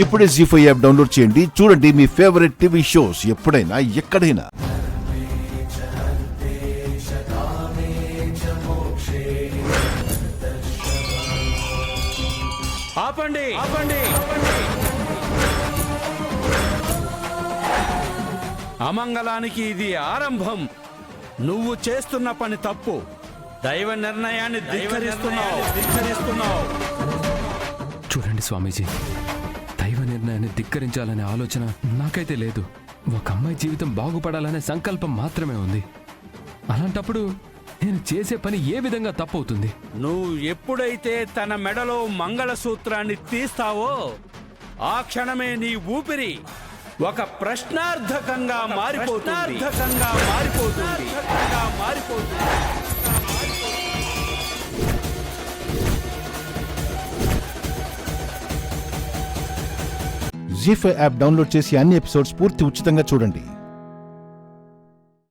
ఇప్పుడే జీ5 app download చేయండి. చూడండి మీ ఫేవరెట్ టీవీ షోస్ ఎప్పుడైనా ఎక్కడైనా. ఆపండి ఆపండి అమంగళానికి ఇది ఆరంభం. నువ్వు చేస్తున్న పని తప్పు. దైవ నిర్ణయాన్ని ధిక్కరిస్తున్నావు. చూడండి స్వామీజీ, దైవ నిర్ణయాన్ని ధిక్కరించాలనే ఆలోచన నాకైతే లేదు. ఒక అమ్మాయి జీవితం బాగుపడాలనే సంకల్పం మాత్రమే ఉంది. అలాంటప్పుడు నేను చేసే పని ఏ విధంగా తప్పవుతుంది? నువ్వు ఎప్పుడైతే తన మెడలో మంగళసూత్రాన్ని తీస్తావో ఆ క్షణమే నీ ఊపిరి ఒక ప్రశ్నార్థకంగా మారిపోతుంది. జీ5 యాప్ డౌన్లోడ్ చేసి అన్ని ఎపిసోడ్స్ పూర్తి ఉచితంగా చూడండి.